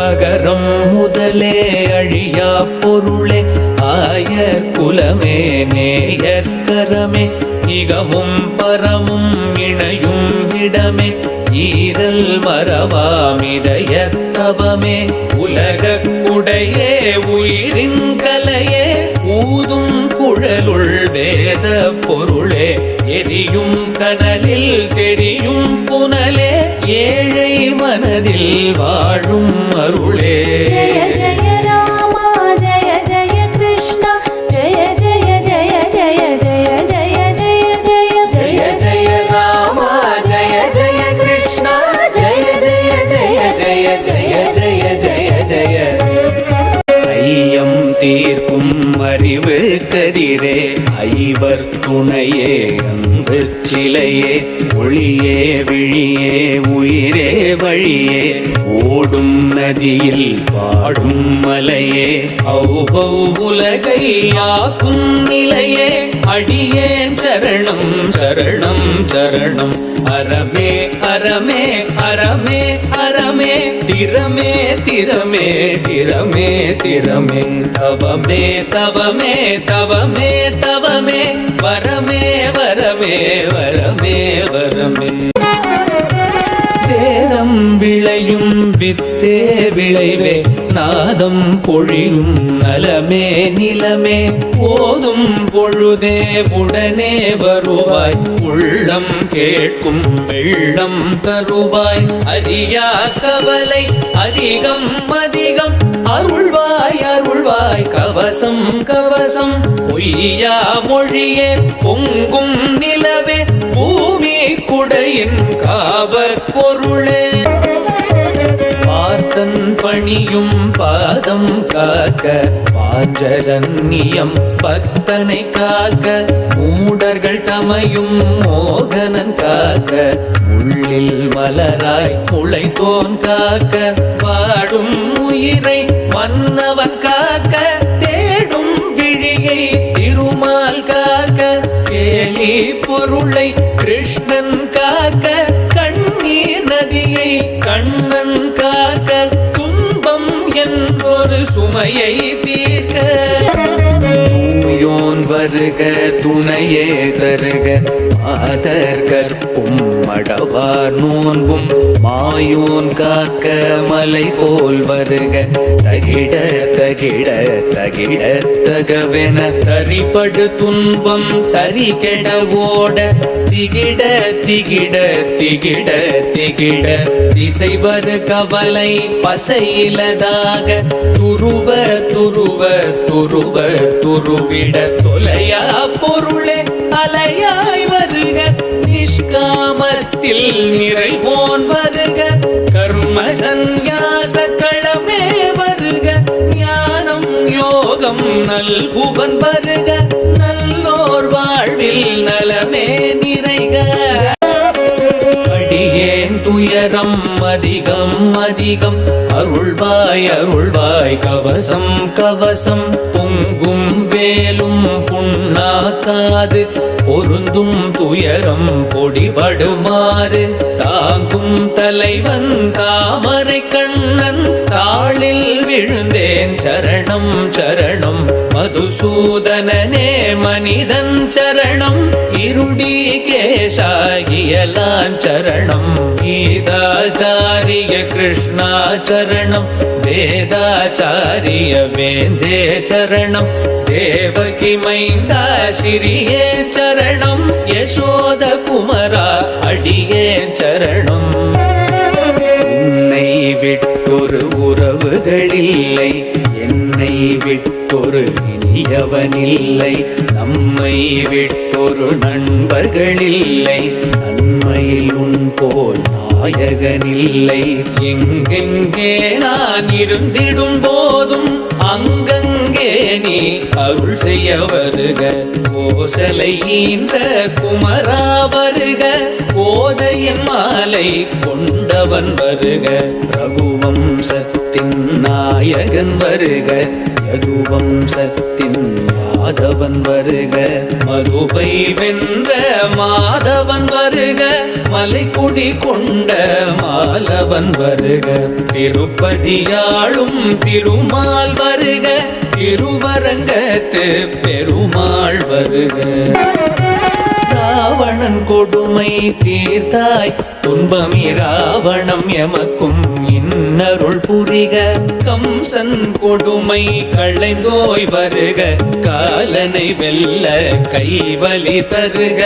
அகரம் முதலே அழியா பொருளே ஆயர் குலமே நேயற்கரமே இகமும் பரமும் இணையும் இடமே ஈரல் மரபாமிதயத்தவமே உலகக் குடையே உயிரின் கலையே ஊதும் குழலுள் வேத பொருளே எரியும் கனலில் தெரியும் புனலே ஏழை மனதில் வாழும் அருளே. ஜய ஜய ராமா ஜய ஜய கிருஷ்ணா ஜய ஜய ஜய ஜய ஜய ஜய ஜய ஜய ஜய ஜய ராமா ஜய ஜய கிருஷ்ணா ஜய ஜய ஜய ஜய ஜய ஜய ஜய ஜய. ஐயம் தீர்க்கும் அறிவு கதிரே ஐவர் துணையே அன்பு சிலையே ஒளியே விழியே உயிரே வழியே ஓடும் நதியில் பாடும் மலையே ஔபௌ உலகை ஆக்கும் நிலையே அடியேன் சரணம் சரணம் சரணம் அறமே அறமே அறமே அறமே திறமே திறமே திறமே திறமே தவமே தவமே தவமே தவமே வரமே வரமே வரமே வரமே. வேதம் விளையும் வித்தே விளைவே நாதம் பொழியும் நலமே நிலமே போதும் பொழுதே உடனே வருவாய் உள்ளம் கேட்கும் வெள்ளம் தருவாய் அறியா கவலை அதிகம் அதிகம் அருள்வாய் அருள்வாய் கவசம் கவசம் பொய்யா மொழியே பொங்கும் நிலவே பூமி குடையின் காவற் பொருளே பார்த்தன் பணியும் பாதம் காக்க பாஞ்சஜன்யம் பக்தனை காக்க மூடர்கள் தமையும் மோகனன் காக்க உள்ளில் மலராய் முளைத்தோன் காக்க வாடும் உயிரை மன்னவன் காக்க தேடும் விழியை திருமால் காக்க கேலி பொருளை கிருஷ்ணன் காக்க கண்ணீர் நதியை கண்ணன் காக்க துன்பம் என்றொரு சுமையை தீர்க்க தூயோன் வருக துணையே தருக மாதர் கற்பும் மடவார் நோன்பும் மாயோன் காக்க மலை போல் வருக தகிட தகிட தகிட தகவென தரிபடு துன்பம் தரிகெட ஓட திகிட திகிட திகிட திகிட திசைவர் கவலை பசையிலதாக துருவ துருவ துருவ துருவிட தொலையா பொருளே அலையாய் வருக நிஷ்காமத்தில் நிறைவோன் வருக கர்ம சந்நியாச களமே வருக ஞானம் யோகம் நல்குவன் வருக நல்லோர் வாழ்வில் நலமே நிறைக அடியேன் துயரம் அதிகம் அதிகம் அருள்வாய் அருள்வாய் கவசம் கவசம் பொங்கும் வேலும் புண்ணாக்காது பொருந்தும் துயரம் பொடிபடுமாறு தாங்கும் தலைவன் தாமரை கண்ணன் தாளில் விழுந்தேன் சரணம் சரணம் மதுசூதனனே மனிதன் சரணம் இருடி கேசாகியலான் சரணம் கீதாச்சாரிய கிருஷ்ணா சரணம் வேதாச்சாரிய வேந்தே சரணம் தேவகி மைந்தா சிறியே சரணம் யசோத குமரா அடியே சரணம். உன்னை விட்டொரு உறவுகளில்லை என்னை விட்டொரு இனியவனில்லை நம்மை விட்டொரு நண்பர்களில்லை நன்மையில் உன் போல் நாயகனில்லை எங்கெங்கே நான் இருந்திடும் போதும் அங்கங்கே நீ அருள் செய்ய வருக கோசலை ஈன்ற குமரா வருக கோதையின் மாலை கொண்டவன் வருக ரகுவம்சத்தின் நாயகன் வருக யதுவம்சத்தின் மாதவன் வருக மதுவை வென்ற மாதவன் வருக மலைக்குடி கொண்ட மாலவன் வருக திருப்பதியாளும் திருமால் வருக திருவரங்கத்து பெருமாள் வருக ராவணன் கொடுமை தீர்த்தாய் துன்பமி ராவணம் எமக்கும் இன்னருள் புரிக கம்சன் கொடுமை களைந்தோய் வருக காலனை வெல்ல கைவலி தருக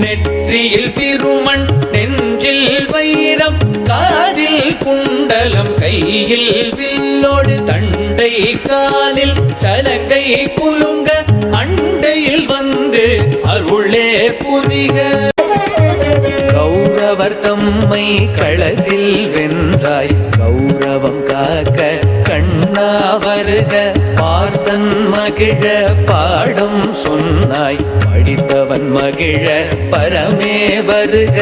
நெற்றியில் திருமண் நெஞ்சில் வைரம் காதில் குண்டலம் கையில் வில்லோடு தண்டை காலில் சலங்கை குலுங்க அண்டையில் வந்து அருளே புரிக கௌரவர் தம்மை களத்தில் வென்றாய் கௌரவம் காக்க கண்ணா வருக பார்த்தன் மகிழ பாடம் சொன்னாய் படித்தவன் மகிழ பரமே வருக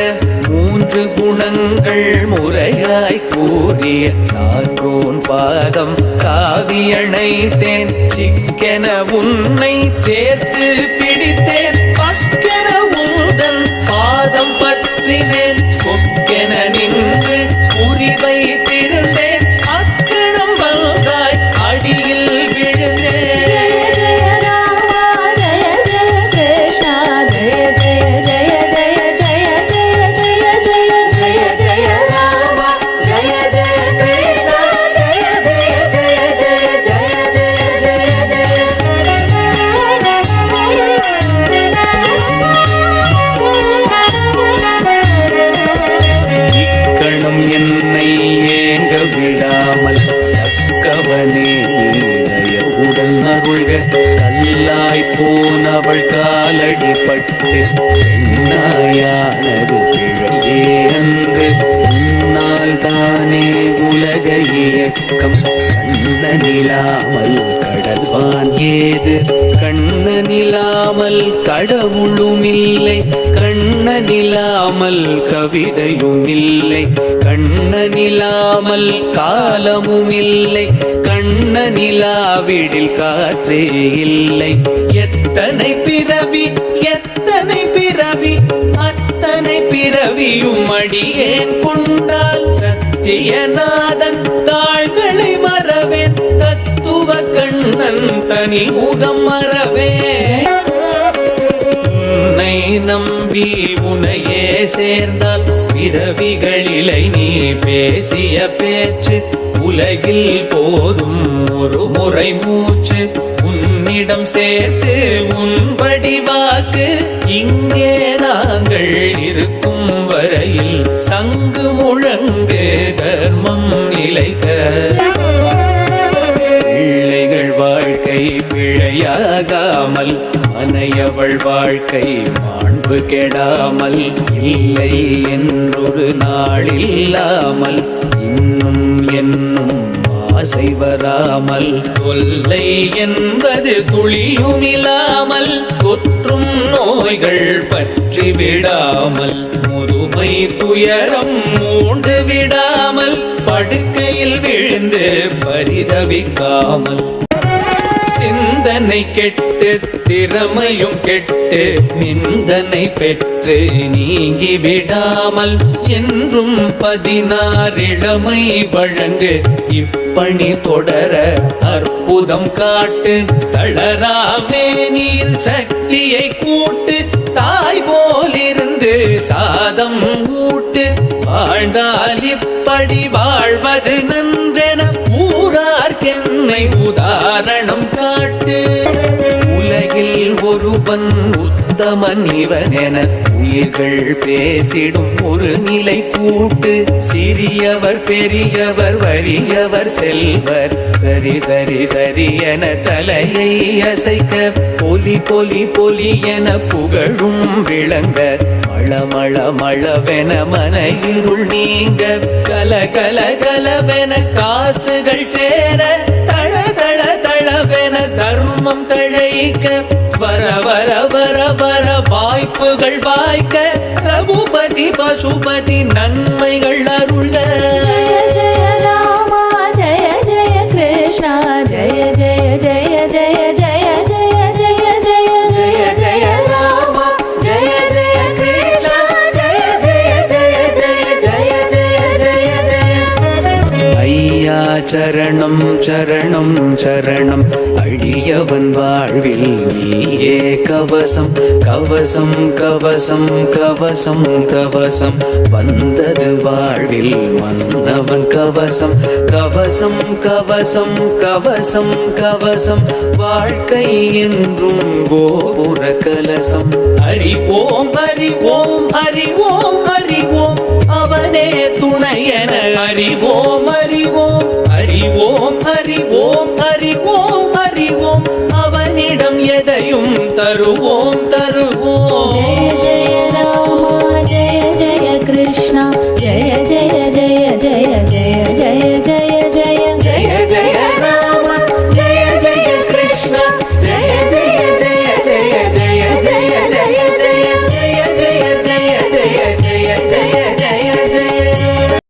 மூன்று குணங்கள் முறையாய் கூறிய சான்றோன் பாதம் காவியணைத்தேன் சிக்கென உன்னை சேர்த்து பிடித்தேன் பக்கென உந்தன் பாதம் பற்றினேன் கொக்கென நின்று குறிவை திருந்தேன் அக்கணம் வந்தாய் அடியில் விழுந்தேன் ஜெய ஜெய ராமா ஜெய ஜெய கிருஷ்ணா ஜெய ஜெய ஜெய ஜெய ஜெய ஜெய ஜெய ஜெய ஜெய ராமா ஜெய ஜெய கிருஷ்ணா ஜெய ஜெய ஜெய ஜெய ஜெய ஜெய இக்கணம் என்னை ஏங்க விடாமல் தக்கவனே உடன் அருள்க கல்லாய் போனவள் காலடி பட்டு பெண்ணாயானது பிழையே அன்று உன்னால் தானே உலக இயக்கம் கண்ணனிலாமல் கடல்வான் ஏது கண்ணனிலாமல் கடவுளும் இல்லை கண்ணனிலாமல் கவிதையும் இல்லை கண்ணனிலாமல் காலமும் இல்லை கண்ணனிலாவிடில் காற்றே இல்லை எத்தனை பிறவி அத்தனை பிறவியும் அடியேன் கொண்டால் சத்தியநாதன் தாள்களை மறவேன் தத்துவ கண்ணன் தனி முகம் மறவேன் உன்னை நம்பி உனையே சேர்ந்தால் பிறவிகளிலை நீ பேசிய பேச்சு உலகில் போதும் ஒரு முறை மூச்சு உன்னிடம் சேர்த்து உன் வடிவாக்கு இங்கே நாங்கள் இருக்கும் வரையில் சங்கு முழங்கு தர்மம் நிலைக்க பிள்ளைகள் வாழ்க்கை பிழையாகாமல் மனையவள் வாழ்க்கை மாண்பு கெடாமல் இல்லை என்றொரு நாளில்லாமல் இன்னும் என்னும் ஆசை வராமல் தொல்லை என்பது துளியுமில்லாமல் தொற்றும் நோய்கள் பற்றி விடாமல் முதுமை துயரம் மூண்டு விடாமல் படுக்கையில் விழுந்து பரிதவிக்காமல் சிந்தனை கெட்டு திறமையும் கெட்டு நிந்தனை பெற்று நீங்கி விடாமல் என்றும் 16 இளமை வழங்கு இப்பணி தொடர அற்புதம் காட்டு தளராமே நீல் சக்தியை கூட்டு தாய் போலிருந்து சாதம் ஊட்டு வாழ்ந்தால் இப்படி வாழ்வது நன்றென ஊரார்க்கென்னை உதாரணம் காட்டு உலகில் ஒருவன் உத்தமன் இவன் என உயிர்கள் பேசிடும் ஒரு நிலை கூட்டு சிறியவர் பெரியவர் வறியவர் செல்வர் சரி சரி சரி என தலையை அசைக்க பொலி பொலி பொலி என புகழும் விளங்க மளமள மளவென மன இருள் நீங்க கல கல கலவென காசுகள் சேர தள தள தளவென தர்மம் தழைக்க வர வர வர வர வாய்ப்புகள் வாய்க்க ரகுபதி பசுபதி நன்மைகள் அருள ஜெய ஜெய ராமா ஜெய ஜெய ஐயா சரணம் சரணம் சரணம் அடியவன் வாழ்வில் நீயே கவசம் கவசம் கவசம் கவசம் கவசம் வந்தது வாழ்வில் மன்னவன் கவசம் கவசம் கவசம் கவசம் கவசம் வாழ்க்கை என்றும் கோபுர கலசம் அறிவோம் அறிவோம் அறிவோம் அறிவோம் அவனே துணையென அறிவோம் அறிவோம் அறிவோம் அறிவோம் அறிவோம் அறிவோம் அவனிடம் எதையும் தருவோம்